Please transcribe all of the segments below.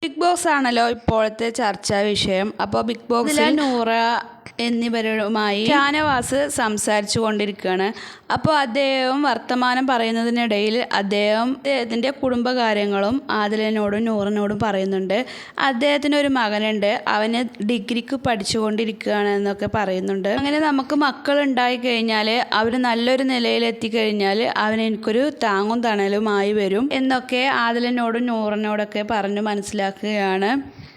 Big boss ആണല്ലോ ഇപ്പോഴത്തെ ചർച്ചാ വിഷയം. അപ്പോൾ ബിഗ് ബോസിൽ നൂറ എന്നിവരുമായി ഷാനവാസ് സംസാരിച്ചു കൊണ്ടിരിക്കുകയാണ്. അപ്പോൾ അദ്ദേഹം വർത്തമാനം പറയുന്നതിനിടയിൽ അദ്ദേഹത്തിൻ്റെ കുടുംബകാര്യങ്ങളും ആദിലിനോടും നൂറിനോടും പറയുന്നുണ്ട്. അദ്ദേഹത്തിന് ഒരു മകനുണ്ട്, അവന് ഡിഗ്രിക്ക് പഠിച്ചുകൊണ്ടിരിക്കുകയാണ് എന്നൊക്കെ പറയുന്നുണ്ട്. അങ്ങനെ നമുക്ക് മക്കളുണ്ടായി കഴിഞ്ഞാൽ അവർ നല്ലൊരു നിലയിലെത്തിക്കഴിഞ്ഞാൽ അവന് എനിക്കൊരു താങ്ങും തണലുമായി വരും എന്നൊക്കെ ആദിലിനോടും നൂറിനോടൊക്കെ പറഞ്ഞു മനസ്സിലാക്കുകയാണ്.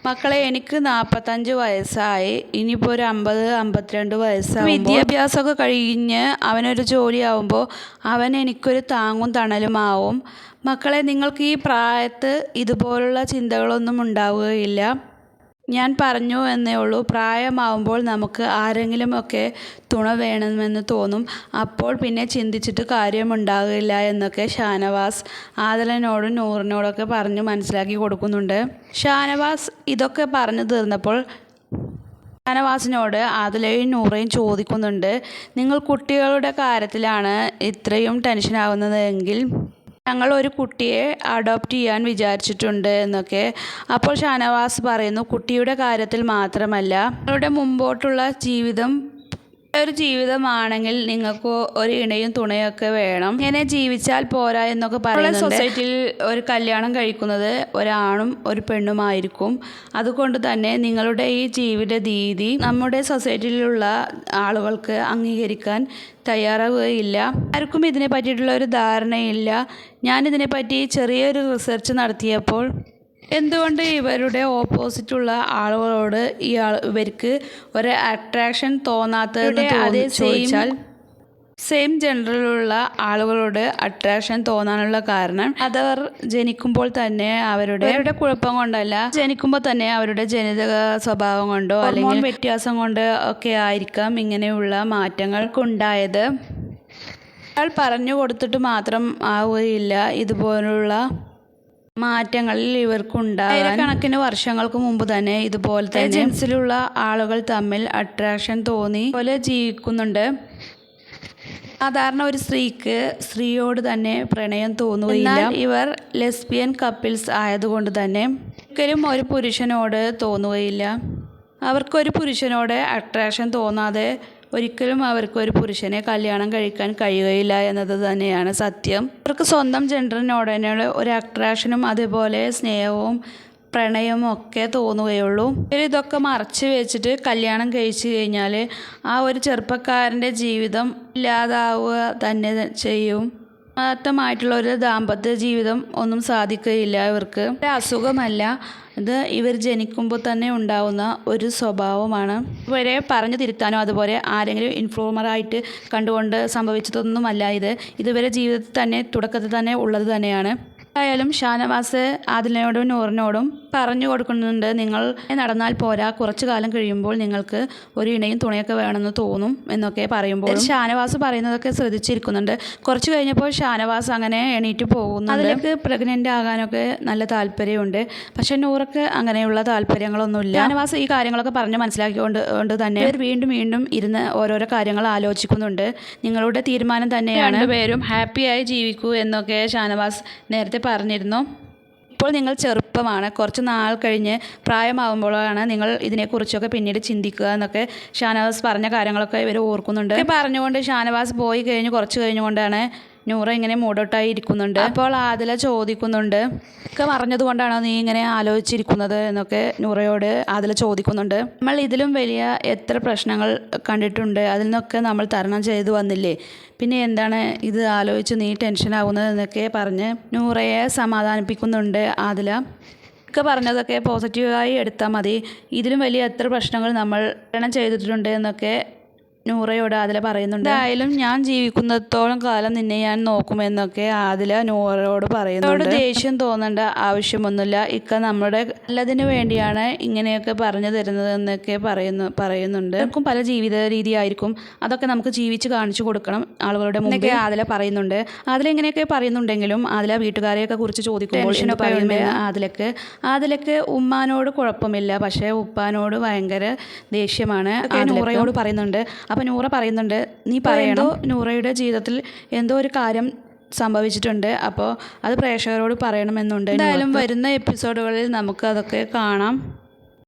മക്കളെ, എനിക്ക് 45 വയസ്സായി, ഇനിയിപ്പോൾ ഒരു 50-52 വയസ്സാകുമ്പോൾ വിദ്യാഭ്യാസമൊക്കെ കഴിഞ്ഞ് അവനൊരു ജോലിയാവുമ്പോൾ അവൻ എനിക്കൊരു താങ്ങും തണലുമാവും. മക്കളെ, നിങ്ങൾക്ക് ഈ പ്രായത്ത് ഇതുപോലുള്ള ചിന്തകളൊന്നും ഉണ്ടാവുകയില്ല. ഞാൻ പറഞ്ഞു എന്നേ ഉള്ളൂ. പ്രായമാവുമ്പോൾ നമുക്ക് ആരെങ്കിലുമൊക്കെ തുണ വേണമെന്ന് തോന്നും. അപ്പോൾ പിന്നെ ചിന്തിച്ചിട്ട് കാര്യമുണ്ടാകില്ല എന്നൊക്കെ ഷാനവാസ് ആദിലിനോടും നൂറിനോടൊക്കെ പറഞ്ഞു മനസ്സിലാക്കി കൊടുക്കുന്നുണ്ട്. ഷാനവാസ് ഇതൊക്കെ പറഞ്ഞു തീർന്നപ്പോൾ ഷാനവാസിനോട് ആദിലയും നൂറയും ചോദിക്കുന്നുണ്ട്, നിങ്ങൾ കുട്ടികളുടെ കാര്യത്തിലാണ് ഇത്രയും ടെൻഷനാവുന്നതെങ്കിൽ ഞങ്ങൾ ഒരു കുട്ടിയെ അഡോപ്റ്റ് ചെയ്യാൻ വിചാരിച്ചിട്ടുണ്ട് എന്നൊക്കെ. അപ്പോൾ ഷാനവാസ് പറയുന്നു, കുട്ടിയുടെ കാര്യത്തിൽ മാത്രമല്ല, നിങ്ങളുടെ മുമ്പോട്ടുള്ള ജീവിതം ഒരു ജീവിതമാണെങ്കിൽ നിങ്ങൾക്ക് ഒരു ഇണയും തുണയൊക്കെ വേണം. ഇങ്ങനെ ജീവിച്ചാൽ പോരാ എന്നൊക്കെ പറയുന്നുണ്ട്. സൊസൈറ്റിയിൽ ഒരു കല്യാണം കഴിക്കുന്നത് ഒരാണും ഒരു പെണ്ണുമായിരിക്കും. അതുകൊണ്ട് തന്നെ നിങ്ങളുടെ ഈ ജീവിത രീതി നമ്മുടെ സൊസൈറ്റിയിലുള്ള ആളുകൾക്ക് അംഗീകരിക്കാൻ തയ്യാറാവുകയില്ല. ആർക്കും ഇതിനെ പറ്റിയിട്ടുള്ള ഒരു ധാരണയില്ല. ഞാനിതിനെപ്പറ്റി ചെറിയൊരു റിസർച്ച് നടത്തിയപ്പോൾ എന്തുകൊണ്ട് ഇവരുടെ ഓപ്പോസിറ്റുള്ള ആളുകളോട് ഇവർക്ക് ഒരു അട്രാക്ഷൻ തോന്നാത്തതെന്ന് ചോദിച്ചാൽ സെയിം ജെൻഡറിലുള്ള ആളുകളോട് അട്രാക്ഷൻ തോന്നാനുള്ള കാരണം അവർ ജനിക്കുമ്പോൾ തന്നെ അവരുടെ കുഴപ്പം കൊണ്ടല്ല, ജനിക്കുമ്പോൾ തന്നെ അവരുടെ ജനിതക സ്വഭാവം കൊണ്ടോ അല്ലെങ്കിൽ വ്യത്യാസം കൊണ്ട് ഒക്കെ ആയിരിക്കാം ഇങ്ങനെയുള്ള മാറ്റങ്ങൾക്കുണ്ടായത്. അയാൾ പറഞ്ഞു കൊടുത്തിട്ട് മാത്രം ആവുകയില്ല ഇതുപോലുള്ള മാറ്റങ്ങളിൽ ഇവർക്കുണ്ടാകാൻ. കണക്കിന് വർഷങ്ങൾക്ക് മുമ്പ് തന്നെ ഇതുപോലെ തന്നെ ജെൻസിലുള്ള ആളുകൾ തമ്മിൽ അട്രാക്ഷൻ തോന്നി പോലെ ജീവിക്കുന്നുണ്ട്. സാധാരണ ഒരു സ്ത്രീക്ക് സ്ത്രീയോട് തന്നെ പ്രണയം തോന്നുകയില്ല. ഇവർ ലെസ്ബിയൻ കപ്പിൾസ് ആയതുകൊണ്ട് തന്നെ ഒരിക്കലും ഒരു പുരുഷനോട് തോന്നുകയില്ല. അവർക്കൊരു പുരുഷനോട് അട്രാക്ഷൻ തോന്നാതെ ഒരിക്കലും അവർക്ക് ഒരു പുരുഷനെ കല്യാണം കഴിക്കാൻ കഴിയുകയില്ല എന്നത് തന്നെയാണ് സത്യം. അവർക്ക് സ്വന്തം ജെൻഡറിനോട് തന്നെയുള്ള ഒരു അട്രാക്ഷനും അതേപോലെ സ്നേഹവും പ്രണയവും ഒക്കെ തോന്നുകയുള്ളൂ. ഇതൊക്കെ മറച്ചു വെച്ചിട്ട് കല്യാണം കഴിച്ചു കഴിഞ്ഞാൽ ആ ഒരു ചെറുപ്പക്കാരൻ്റെ ജീവിതം ഇല്ലാതാവുക തന്നെ ചെയ്യും. ആത്മാർത്ഥമായിട്ടുള്ള ഒരു ദാമ്പത്യ ജീവിതം ഒന്നും സാധിക്കുകയില്ല. ഇവർക്ക് ഒരു അസുഖമല്ല, ഇത് ഇവർ ജനിക്കുമ്പോൾ തന്നെ ഉണ്ടാവുന്ന ഒരു സ്വഭാവമാണ്. ഇവരെ പറഞ്ഞു തിരുത്താനോ അതുപോലെ ആരെങ്കിലും ഇൻഫോമറായിട്ട് കണ്ടുകൊണ്ട് സംഭവിച്ചതൊന്നുമല്ല. ഇതുവരെ ജീവിതത്തിൽ തന്നെ തുടക്കത്തിൽ തന്നെ ഉള്ളത് തന്നെയാണ്. ആയാലും ഷാനവാസ് ആദിലിനോടും നൂറിനോടും പറഞ്ഞു കൊടുക്കുന്നുണ്ട്, നിങ്ങൾ നടന്നാൽ പോരാ, കുറച്ചു കാലം കഴിയുമ്പോൾ നിങ്ങൾക്ക് ഒരു ഇണയും തുണയൊക്കെ വേണമെന്ന് തോന്നും എന്നൊക്കെ പറയുമ്പോൾ ഷാനവാസ് പറയുന്നതൊക്കെ ശ്രദ്ധിച്ചിരിക്കുന്നുണ്ട്. കുറച്ച് കഴിഞ്ഞപ്പോൾ ഷാനവാസ് അങ്ങനെ എണീറ്റ് പോകുന്നു. അതിലേക്ക് പ്രഗ്നൻ്റ് ആകാനൊക്കെ നല്ല താല്പര്യമുണ്ട്. പക്ഷെ നൂറക്ക് അങ്ങനെയുള്ള താല്പര്യങ്ങളൊന്നുമില്ല. ഷാനവാസ് ഈ കാര്യങ്ങളൊക്കെ പറഞ്ഞ് മനസ്സിലാക്കിക്കൊണ്ട് തന്നെ വീണ്ടും വീണ്ടും ഇരുന്ന് ഓരോരോ കാര്യങ്ങൾ ആലോചിക്കുന്നുണ്ട്. നിങ്ങളുടെ തീരുമാനം തന്നെയാണ്, രണ്ടുപേരും ഹാപ്പിയായി ജീവിക്കൂ എന്നൊക്കെ ഷാനവാസ് നേരത്തെ പറഞ്ഞിരുന്നു. ഇപ്പോൾ നിങ്ങൾ ചെറുപ്പമാണ്, കുറച്ച് നാൾ കഴിഞ്ഞ് പ്രായമാകുമ്പോഴാണ് നിങ്ങൾ ഇതിനെക്കുറിച്ചൊക്കെ പിന്നീട് ചിന്തിക്കുക എന്നൊക്കെ ഷാനവാസ് പറഞ്ഞ കാര്യങ്ങളൊക്കെ ഇവർ ഓർക്കുന്നുണ്ട്. പറഞ്ഞുകൊണ്ട് ഷാനവാസ് പോയി കഴിഞ്ഞ് കുറച്ച് കഴിഞ്ഞുകൊണ്ടാണ് നൂറ ഇങ്ങനെ മൂഡൗട്ടായി ഇരിക്കുന്നുണ്ട്. അപ്പോൾ ആദില ചോദിക്കുന്നുണ്ട്, ഒക്കെ പറഞ്ഞതുകൊണ്ടാണോ നീ ഇങ്ങനെ ആലോചിച്ചിരിക്കുന്നത് എന്നൊക്കെ നൂറയോട് ആദില ചോദിക്കുന്നുണ്ട്. നമ്മൾ ഇതിലും വലിയ എത്ര പ്രശ്നങ്ങൾ കണ്ടിട്ടുണ്ട്, അതിൽ നിന്നൊക്കെ നമ്മൾ തരണം ചെയ്തു വന്നില്ലേ, പിന്നെ എന്താണ് ഇത് ആലോചിച്ച് നീ ടെൻഷനാകുന്നത് എന്നൊക്കെ പറഞ്ഞ് നൂറയെ സമാധാനിപ്പിക്കുന്നുണ്ട് ആദില. ഒക്കെ പറഞ്ഞതൊക്കെ പോസിറ്റീവായി എടുത്താൽ മതി, ഇതിലും വലിയ എത്ര പ്രശ്നങ്ങൾ നമ്മൾ തരണം ചെയ്തിട്ടുണ്ട് എന്നൊക്കെ നൂറയോട് ആദില പറയുന്നുണ്ട്. എന്തായാലും ഞാൻ ജീവിക്കുന്നിടത്തോളം കാലം നിന്നെ ഞാൻ നോക്കുമെന്നൊക്കെ ആദില നൂറയോട് പറയുന്നുണ്ട്. ദേഷ്യം തോന്നേണ്ട ആവശ്യമൊന്നുമില്ല, ഇക്ക നമ്മുടെ നല്ലതിന് വേണ്ടിയാണ് ഇങ്ങനെയൊക്കെ പറഞ്ഞു തരുന്നത് എന്നൊക്കെ പറയുന്നുണ്ട്. നമുക്കും പല ജീവിത രീതി ആയിരിക്കും, അതൊക്കെ നമുക്ക് ജീവിച്ച് കാണിച്ചു കൊടുക്കണം ആളുകളുടെ മുമ്പേ ആദില പറയുന്നുണ്ട്. ആദില ഇങ്ങനെയൊക്കെ പറയുന്നുണ്ടെങ്കിലും ആദില വീട്ടുകാരെയൊക്കെ കുറിച്ച് ചോദിക്കുമ്പോൾ ആദിലക്ക് ഉമ്മാനോട് കുഴപ്പമില്ല, പക്ഷേ ഉപ്പാനോട് ഭയങ്കര ദേഷ്യമാണ്. നൂറയോട് പറയുന്നുണ്ട്. അപ്പം നൂറ പറയുന്നുണ്ട്, നീ പറയണോ, നൂറയുടെ ജീവിതത്തിൽ എന്തോ ഒരു കാര്യം സംഭവിച്ചിട്ടുണ്ട്. അപ്പോൾ അത് പ്രേക്ഷകരോട് പറയണമെന്നുണ്ട്. എന്തായാലും വരുന്ന എപ്പിസോഡുകളിൽ നമുക്ക് അതൊക്കെ കാണാം.